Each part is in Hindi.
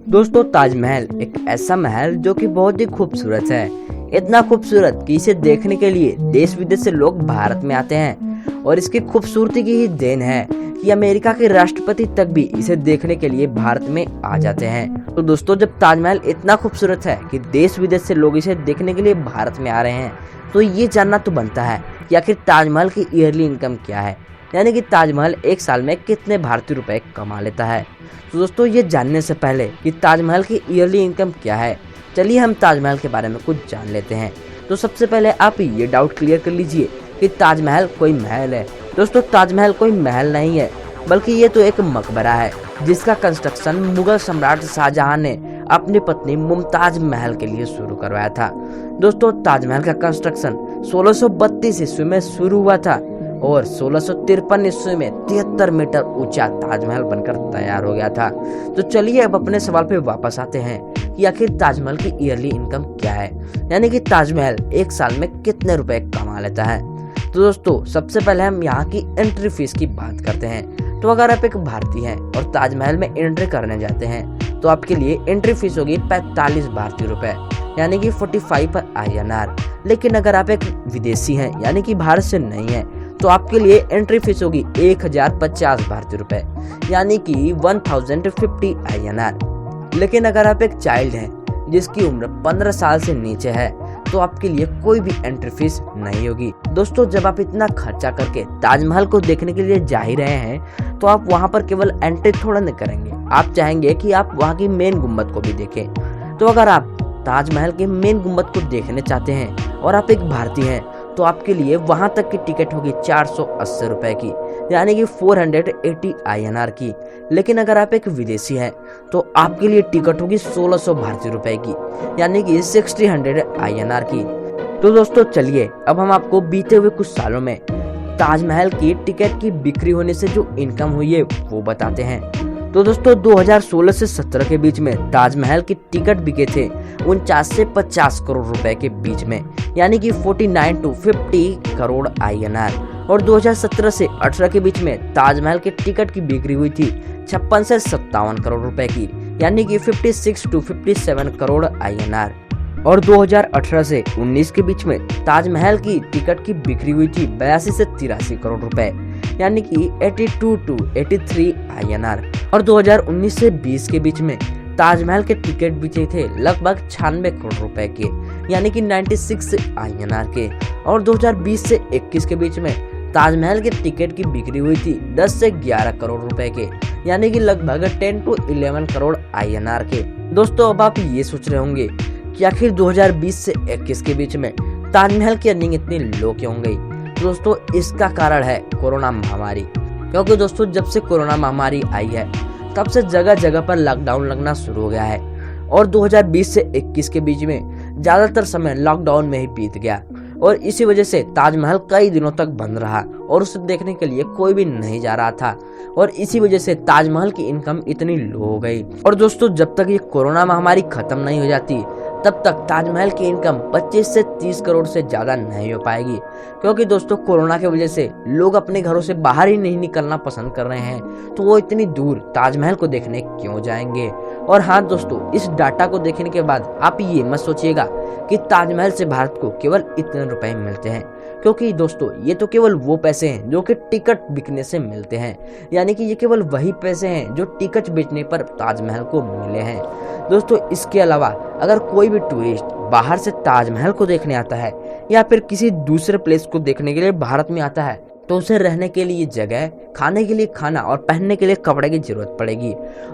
दोस्तों, ताजमहल एक ऐसा महल जो कि बहुत ही खूबसूरत है। इतना खूबसूरत कि इसे देखने के लिए देश विदेश से लोग भारत में आते हैं और इसकी खूबसूरती की ही देन है कि अमेरिका के राष्ट्रपति तक भी इसे देखने के लिए भारत में आ जाते हैं। तो दोस्तों, जब ताजमहल इतना खूबसूरत है कि देश विदेश से लोग इसे देखने के लिए भारत में आ रहे हैं, तो ये जानना तो बनता है कि आखिर ताजमहल की ईयरली इनकम क्या है, यानी कि ताजमहल एक साल में कितने भारतीय रुपए कमा लेता है। तो दोस्तों, ये जानने से पहले कि ताजमहल की ईयरली इनकम क्या है, चलिए हम ताजमहल के बारे में कुछ जान लेते हैं। तो सबसे पहले आप ये डाउट क्लियर कर लीजिए कि ताजमहल कोई महल है। दोस्तों, ताजमहल कोई महल नहीं है, बल्कि ये तो एक मकबरा है जिसका कंस्ट्रक्शन मुगल सम्राट शाहजहां ने अपनी पत्नी मुमताज महल के लिए शुरू करवाया था। दोस्तों, ताजमहल का कंस्ट्रक्शन 1632 ईस्वी में शुरू हुआ था और 1653 ईस्वी में 73 मीटर ऊंचा ताजमहल बनकर तैयार हो गया था। तो चलिए अब अपने सवाल पे वापस आते हैं कि आखिर ताजमहल की ईयरली इनकम क्या है, यानी कि ताजमहल एक साल में कितने रुपए कमा लेता है। तो दोस्तों, सबसे पहले हम यहाँ की एंट्री फीस की बात करते हैं। तो अगर आप एक भारतीय हैं और ताजमहल में एंट्री करने जाते हैं तो आपके लिए एंट्री फीस होगी 45 भारतीय रुपए, यानी कि 45 INR। लेकिन अगर आप एक विदेशी हैं, यानी कि भारत से नहीं है, तो आपके लिए एंट्री फीस होगी 1050 भारतीय रुपए, यानी कि 1050 INR। लेकिन अगर आप एक चाइल्ड हैं जिसकी उम्र 15 साल से नीचे है तो आपके लिए कोई भी एंट्री फीस नहीं होगी। दोस्तों, जब आप इतना खर्चा करके ताजमहल को देखने के लिए जा ही रहे हैं तो आप वहां पर केवल एंट्री थोड़ा नहीं करेंगे, आप चाहेंगे कि आप वहां की मेन गुम्बद को भी देखें। तो अगर आप ताजमहल के मेन गुम्बद को देखने चाहते हैं और आप एक भारतीय हैं तो आपके लिए वहां तक की टिकट होगी 480 रुपए की, यानी कि 480 INR की। लेकिन अगर आप एक विदेशी हैं तो आपके लिए टिकट होगी 1600 भारतीय रुपए की, यानी कि 1600 INR की। तो दोस्तों, चलिए अब हम आपको बीते हुए कुछ सालों में ताजमहल की टिकट की बिक्री होने से जो इनकम हुई है वो बताते हैं। तो दोस्तों, 2016 से 17 के बीच में ताजमहल की टिकट बिके थे 49 से 50 करोड़ रुपए के बीच में, यानी कि 49 to 50 करोड़ INR। और 2017 से 18 के बीच में ताजमहल की टिकट की बिक्री हुई थी 56 से 57 करोड़ रुपए की, यानी कि 56 to 57 करोड़ INR। और 2018 से 19 के बीच में ताजमहल की टिकट की बिक्री हुई थी 82 से 83 करोड़ रुपए, यानी कि 82 to 83 INR। और 2019 से 20 के बीच में ताजमहल के टिकट बिके थे लगभग 96 करोड़ रुपए के, यानी कि 96 INR के। और 2020 से 21 के बीच में ताजमहल के टिकट की बिक्री हुई थी 10 से 11 करोड़ रुपए के, यानी कि लगभग 10 to 11 करोड़ INR के। दोस्तों, अब आप ये सोच रहे होंगे कि आखिर 2020 से 21 के बीच में ताजमहल की अर्निंग इतनी लो क्यों गई। दोस्तों, इसका कारण है कोरोना महामारी। क्योंकि दोस्तों, जब से कोरोना महामारी आई है तब से जगह जगह पर लॉकडाउन लगना शुरू हो गया है और 2020 से 21 के बीच में ज्यादातर समय लॉकडाउन में ही बीत गया और इसी वजह से ताजमहल कई दिनों तक बंद रहा और उसे देखने के लिए कोई भी नहीं जा रहा था और इसी वजह से ताजमहल की इनकम इतनी लो हो गई। और दोस्तों, जब तक ये कोरोना महामारी खत्म नहीं हो जाती तब तक ताजमहल की इनकम 25 से 30 करोड़ से ज्यादा नहीं हो पाएगी। क्योंकि दोस्तों, कोरोना की वजह से लोग अपने घरों से बाहर ही नहीं निकलना पसंद कर रहे हैं, तो वो इतनी दूर ताजमहल को देखने क्यों जाएंगे। और हाँ दोस्तों, इस डाटा को देखने के बाद आप ये मत सोचिएगा कि ताजमहल से भारत को केवल इतने रुपए मिलते हैं, क्योंकि दोस्तों ये तो केवल वो पैसे हैं जो कि टिकट बिकने से मिलते हैं, यानी कि ये केवल वही पैसे हैं जो टिकट बेचने पर ताजमहल को मिले हैं। दोस्तों, इसके अलावा अगर कोई भी टूरिस्ट बाहर से ताजमहल को देखने आता है या फिर किसी दूसरे प्लेस को देखने के लिए भारत में आता है तो उसे रहने के लिए जगह, खाने के लिए खाना और पहनने के लिए कपड़े की जरूरत पड़ेगी,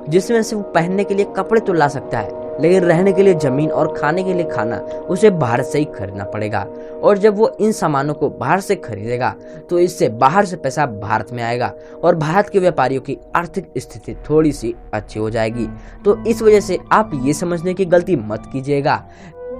जिसमें से वो पहनने के लिए कपड़े तो ला सकता है लेकिन रहने के लिए जमीन और खाने के लिए खाना उसे बाहर से ही खरीदना पड़ेगा। और जब वो इन सामानों को बाहर से खरीदेगा तो इससे बाहर से पैसा भारत में आएगा और भारत के व्यापारियों की आर्थिक स्थिति थोड़ी सी अच्छी हो जाएगी। तो इस वजह से आप ये समझने की गलती मत कीजिएगा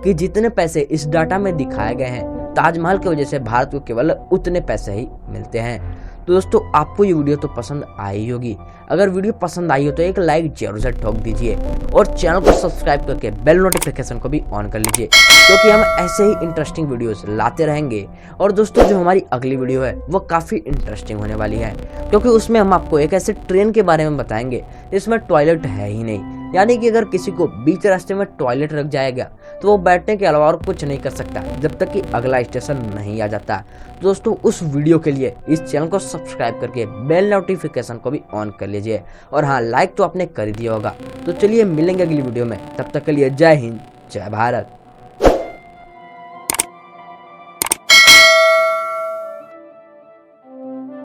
कि जितने पैसे इस डाटा में दिखाए गए हैं ताजमहल की वजह से भारत को केवल उतने पैसे ही मिलते हैं। तो दोस्तों, आपको ये वीडियो तो पसंद आई होगी। अगर वीडियो पसंद आई हो तो एक लाइक जरूर से ठोक दीजिए और चैनल को सब्सक्राइब करके बेल नोटिफिकेशन को भी ऑन कर लीजिए, क्योंकि हम ऐसे ही इंटरेस्टिंग वीडियोस लाते रहेंगे। और दोस्तों, जो हमारी अगली वीडियो है वो काफ़ी इंटरेस्टिंग होने वाली है, क्योंकि उसमें हम आपको एक ऐसे ट्रेन के बारे में बताएंगे जिसमें टॉयलेट है ही नहीं, यानी कि अगर किसी को बीच रास्ते में टॉयलेट रख जाएगा तो वो बैठने के अलावा और कुछ नहीं कर सकता जब तक कि अगला स्टेशन नहीं आ जाता। दोस्तों उस वीडियो के लिए इस चैनल को सब्सक्राइब करके बेल नोटिफिकेशन को भी ऑन कर लीजिए, और हाँ, लाइक तो आपने कर ही दिया होगा। तो चलिए मिलेंगे अगली वीडियो में, तब तक के लिए जय हिंद, जय भारत।